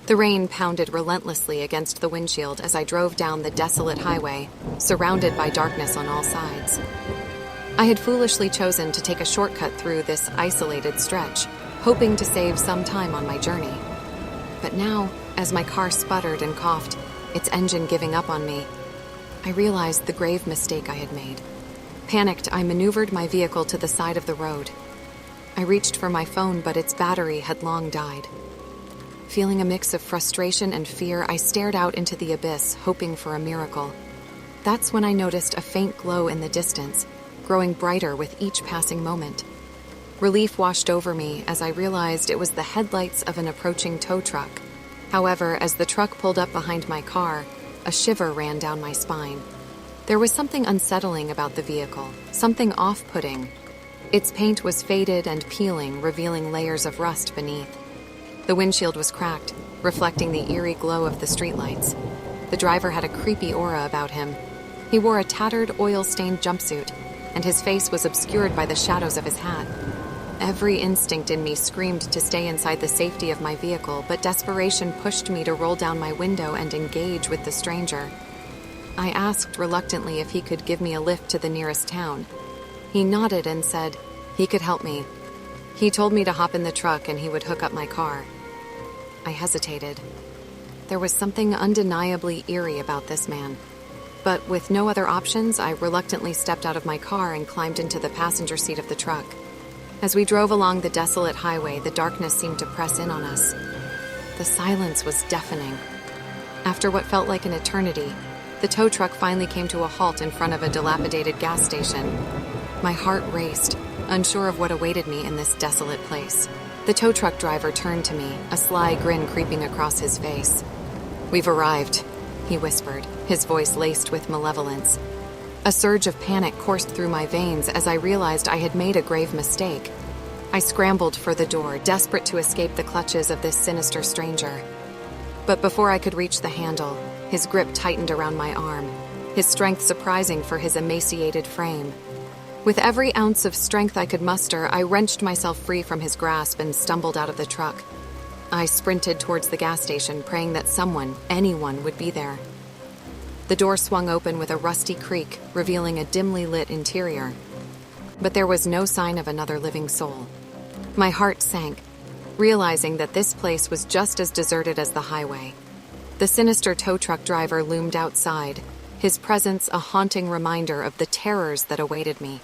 The rain pounded relentlessly against the windshield as I drove down the desolate highway, surrounded by darkness on all sides. I had foolishly chosen to take a shortcut through this isolated stretch, hoping to save some time on my journey. But now, as my car sputtered and coughed, its engine giving up on me, I realized the grave mistake I had made. Panicked, I maneuvered my vehicle to the side of the road. I reached for my phone, but its battery had long died. Feeling a mix of frustration and fear, I stared out into the abyss, hoping for a miracle. That's when I noticed a faint glow in the distance, growing brighter with each passing moment. Relief washed over me as I realized it was the headlights of an approaching tow truck. However, as the truck pulled up behind my car, a shiver ran down my spine. There was something unsettling about the vehicle, something off-putting. Its paint was faded and peeling, revealing layers of rust beneath. The windshield was cracked, reflecting the eerie glow of the streetlights. The driver had a creepy aura about him. He wore a tattered, oil-stained jumpsuit, and his face was obscured by the shadows of his hat. Every instinct in me screamed to stay inside the safety of my vehicle, but desperation pushed me to roll down my window and engage with the stranger. I asked reluctantly if he could give me a lift to the nearest town. He nodded and said he could help me. He told me to hop in the truck and he would hook up my car. I hesitated. There was something undeniably eerie about this man. But with no other options, I reluctantly stepped out of my car and climbed into the passenger seat of the truck. As we drove along the desolate highway, the darkness seemed to press in on us. The silence was deafening. After what felt like an eternity, the tow truck finally came to a halt in front of a dilapidated gas station. My heart raced, unsure of what awaited me in this desolate place. The tow truck driver turned to me, a sly grin creeping across his face. "We've arrived," he whispered, his voice laced with malevolence. A surge of panic coursed through my veins as I realized I had made a grave mistake. I scrambled for the door, desperate to escape the clutches of this sinister stranger. But before I could reach the handle, his grip tightened around my arm, his strength surprising for his emaciated frame. With every ounce of strength I could muster, I wrenched myself free from his grasp and stumbled out of the truck. I sprinted towards the gas station, praying that someone, anyone, would be there. The door swung open with a rusty creak, revealing a dimly lit interior. But there was no sign of another living soul. My heart sank, realizing that this place was just as deserted as the highway. The sinister tow truck driver loomed outside, his presence a haunting reminder of the terrors that awaited me.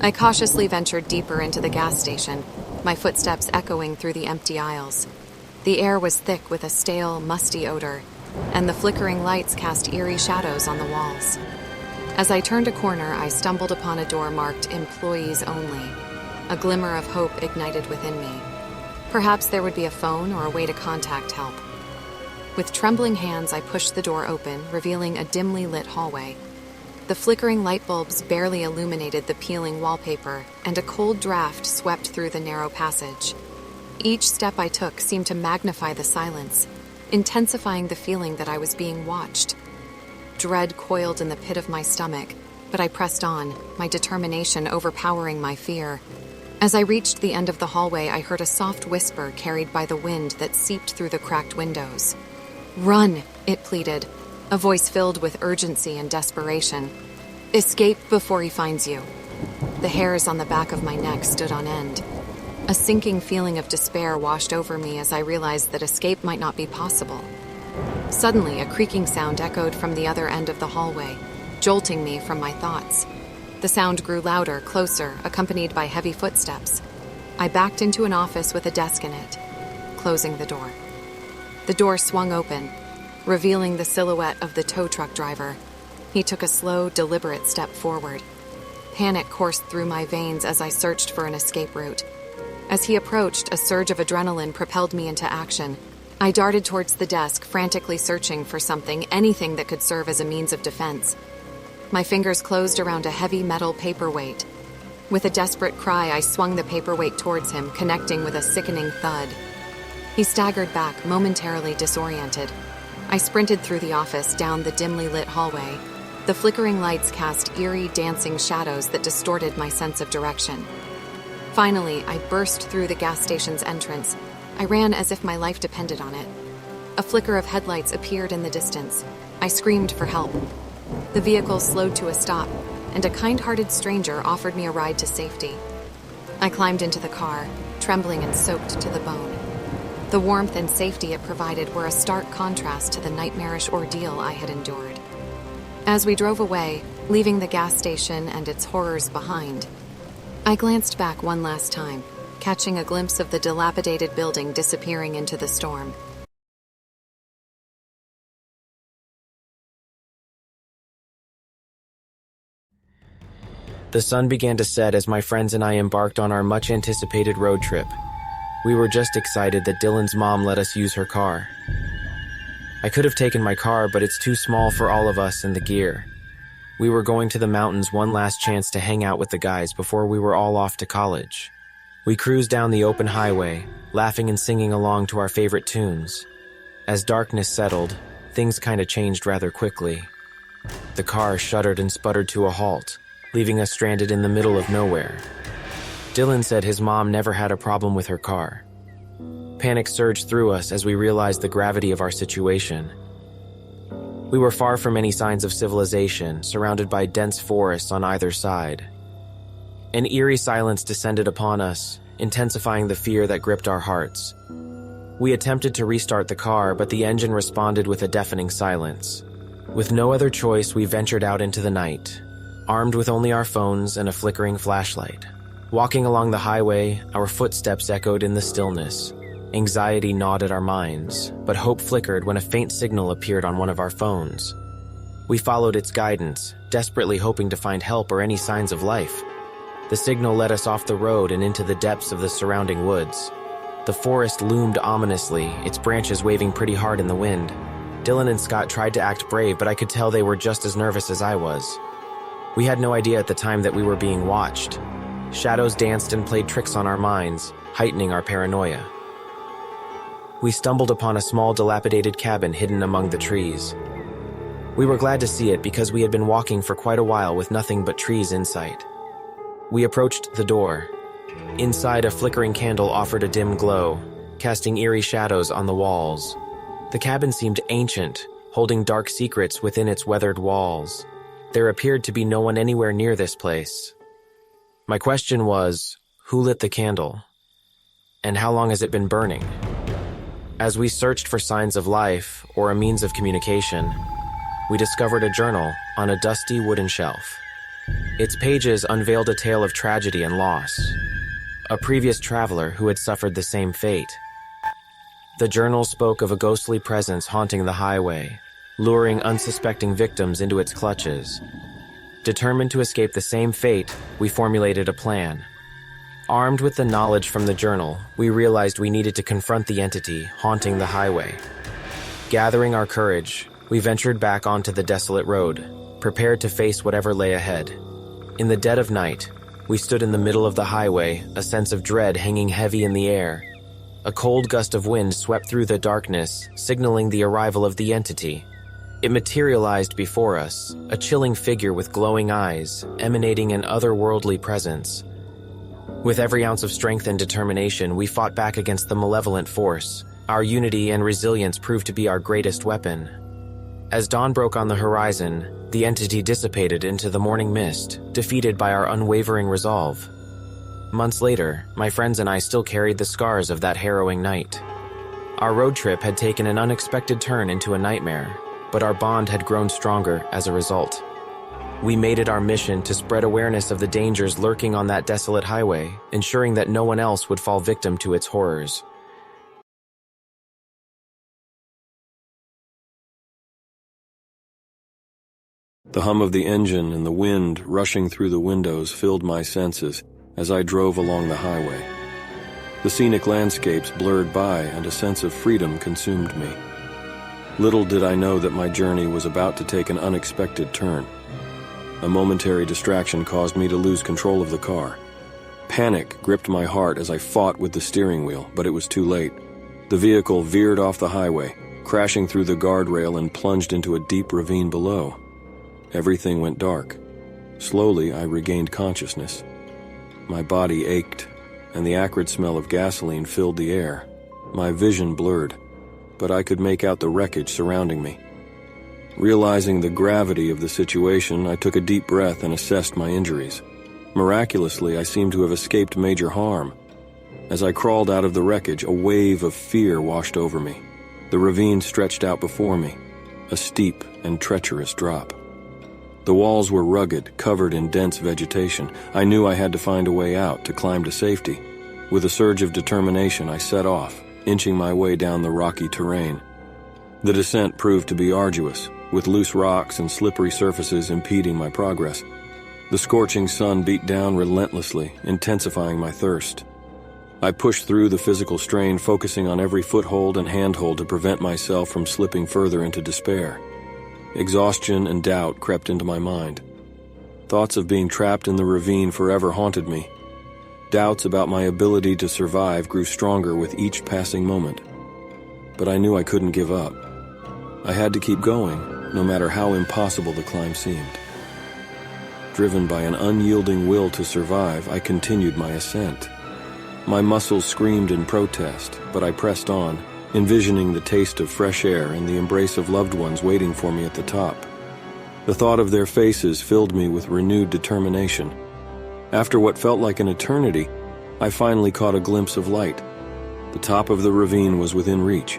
I cautiously ventured deeper into the gas station, my footsteps echoing through the empty aisles. The air was thick with a stale, musty odor, and the flickering lights cast eerie shadows on the walls. As I turned a corner, I stumbled upon a door marked "Employees Only." A glimmer of hope ignited within me. Perhaps there would be a phone or a way to contact help. With trembling hands, I pushed the door open, revealing a dimly lit hallway. The flickering light bulbs barely illuminated the peeling wallpaper, and a cold draft swept through the narrow passage. Each step I took seemed to magnify the silence, intensifying the feeling that I was being watched. Dread coiled in the pit of my stomach, but I pressed on, my determination overpowering my fear. As I reached the end of the hallway, I heard a soft whisper carried by the wind that seeped through the cracked windows. "Run," it pleaded, a voice filled with urgency and desperation. "Escape before he finds you." The hairs on the back of my neck stood on end. A sinking feeling of despair washed over me as I realized that escape might not be possible. Suddenly, a creaking sound echoed from the other end of the hallway, jolting me from my thoughts. The sound grew louder, closer, accompanied by heavy footsteps. I backed into an office with a desk in it, closing the door. The door swung open, revealing the silhouette of the tow truck driver. He took a slow, deliberate step forward. Panic coursed through my veins as I searched for an escape route. As he approached, a surge of adrenaline propelled me into action. I darted towards the desk, frantically searching for something, anything that could serve as a means of defense. My fingers closed around a heavy metal paperweight. With a desperate cry, I swung the paperweight towards him, connecting with a sickening thud. He staggered back, momentarily disoriented. I sprinted through the office, down the dimly lit hallway. The flickering lights cast eerie, dancing shadows that distorted my sense of direction. Finally, I burst through the gas station's entrance. I ran as if my life depended on it. A flicker of headlights appeared in the distance. I screamed for help. The vehicle slowed to a stop, and a kind-hearted stranger offered me a ride to safety. I climbed into the car, trembling and soaked to the bone. The warmth and safety it provided were a stark contrast to the nightmarish ordeal I had endured. As we drove away, leaving the gas station and its horrors behind, I glanced back one last time, catching a glimpse of the dilapidated building disappearing into the storm. The sun began to set as my friends and I embarked on our much-anticipated road trip. We were just excited that Dylan's mom let us use her car. I could have taken my car, but it's too small for all of us and the gear. We were going to the mountains, one last chance to hang out with the guys before we were all off to college. We cruised down the open highway, laughing and singing along to our favorite tunes. As darkness settled, things kinda changed rather quickly. The car shuddered and sputtered to a halt, leaving us stranded in the middle of nowhere. Dylan said his mom never had a problem with her car. Panic surged through us as we realized the gravity of our situation. We were far from any signs of civilization, surrounded by dense forests on either side. An eerie silence descended upon us, intensifying the fear that gripped our hearts. We attempted to restart the car, but the engine responded with a deafening silence. With no other choice, we ventured out into the night, armed with only our phones and a flickering flashlight. Walking along the highway, our footsteps echoed in the stillness. Anxiety gnawed at our minds, but hope flickered when a faint signal appeared on one of our phones. We followed its guidance, desperately hoping to find help or any signs of life. The signal led us off the road and into the depths of the surrounding woods. The forest loomed ominously, its branches waving pretty hard in the wind. Dylan and Scott tried to act brave, but I could tell they were just as nervous as I was. We had no idea at the time that we were being watched. Shadows danced and played tricks on our minds, heightening our paranoia. We stumbled upon a small, dilapidated cabin hidden among the trees. We were glad to see it because we had been walking for quite a while with nothing but trees in sight. We approached the door. Inside, a flickering candle offered a dim glow, casting eerie shadows on the walls. The cabin seemed ancient, holding dark secrets within its weathered walls. There appeared to be no one anywhere near this place. My question was, who lit the candle? And how long has it been burning? As we searched for signs of life or a means of communication, we discovered a journal on a dusty wooden shelf. Its pages unveiled a tale of tragedy and loss. A previous traveler who had suffered the same fate. The journal spoke of a ghostly presence haunting the highway, luring unsuspecting victims into its clutches. Determined to escape the same fate, we formulated a plan. Armed with the knowledge from the journal, we realized we needed to confront the entity haunting the highway. Gathering our courage, we ventured back onto the desolate road, prepared to face whatever lay ahead. In the dead of night, we stood in the middle of the highway, a sense of dread hanging heavy in the air. A cold gust of wind swept through the darkness, signaling the arrival of the entity. It materialized before us, a chilling figure with glowing eyes, emanating an otherworldly presence. With every ounce of strength and determination, we fought back against the malevolent force. Our unity and resilience proved to be our greatest weapon. As dawn broke on the horizon, the entity dissipated into the morning mist, defeated by our unwavering resolve. Months later, my friends and I still carried the scars of that harrowing night. Our road trip had taken an unexpected turn into a nightmare, but our bond had grown stronger as a result. We made it our mission to spread awareness of the dangers lurking on that desolate highway, ensuring that no one else would fall victim to its horrors. The hum of the engine and the wind rushing through the windows filled my senses as I drove along the highway. The scenic landscapes blurred by and a sense of freedom consumed me. Little did I know that my journey was about to take an unexpected turn. A momentary distraction caused me to lose control of the car. Panic gripped my heart as I fought with the steering wheel, but it was too late. The vehicle veered off the highway, crashing through the guardrail and plunged into a deep ravine below. Everything went dark. Slowly, I regained consciousness. My body ached, and the acrid smell of gasoline filled the air. My vision blurred. but I could make out the wreckage surrounding me. Realizing the gravity of the situation, I took a deep breath and assessed my injuries. Miraculously, I seemed to have escaped major harm. As I crawled out of the wreckage, a wave of fear washed over me. The ravine stretched out before me, a steep and treacherous drop. The walls were rugged, covered in dense vegetation. I knew I had to find a way out, to climb to safety. With a surge of determination, I set off, inching my way down the rocky terrain. The descent proved to be arduous, with loose rocks and slippery surfaces impeding my progress. The scorching sun beat down relentlessly, intensifying my thirst. I pushed through the physical strain, focusing on every foothold and handhold to prevent myself from slipping further into despair. Exhaustion and doubt crept into my mind. Thoughts of being trapped in the ravine forever haunted me. Doubts about my ability to survive grew stronger with each passing moment. But I knew I couldn't give up. I had to keep going, no matter how impossible the climb seemed. Driven by an unyielding will to survive, I continued my ascent. My muscles screamed in protest, but I pressed on, envisioning the taste of fresh air and the embrace of loved ones waiting for me at the top. The thought of their faces filled me with renewed determination. After what felt like an eternity, I finally caught a glimpse of light. The top of the ravine was within reach.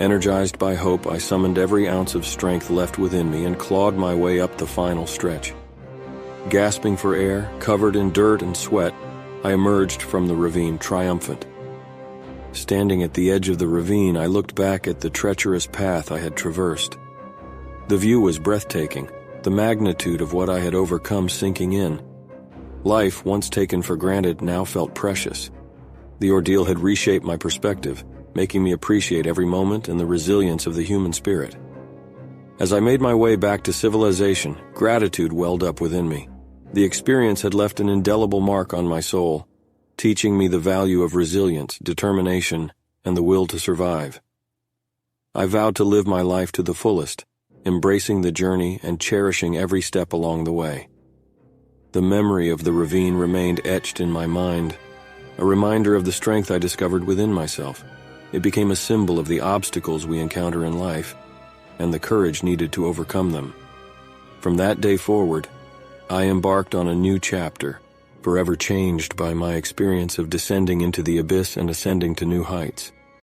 Energized by hope, I summoned every ounce of strength left within me and clawed my way up the final stretch. Gasping for air, covered in dirt and sweat, I emerged from the ravine triumphant. Standing at the edge of the ravine, I looked back at the treacherous path I had traversed. The view was breathtaking, the magnitude of what I had overcome sinking in. Life, once taken for granted, now felt precious. The ordeal had reshaped my perspective, making me appreciate every moment and the resilience of the human spirit. As I made my way back to civilization, gratitude welled up within me. The experience had left an indelible mark on my soul, teaching me the value of resilience, determination, and the will to survive. I vowed to live my life to the fullest, embracing the journey and cherishing every step along the way. The memory of the ravine remained etched in my mind, a reminder of the strength I discovered within myself. It became a symbol of the obstacles we encounter in life and the courage needed to overcome them. From that day forward, I embarked on a new chapter, forever changed by my experience of descending into the abyss and ascending to new heights.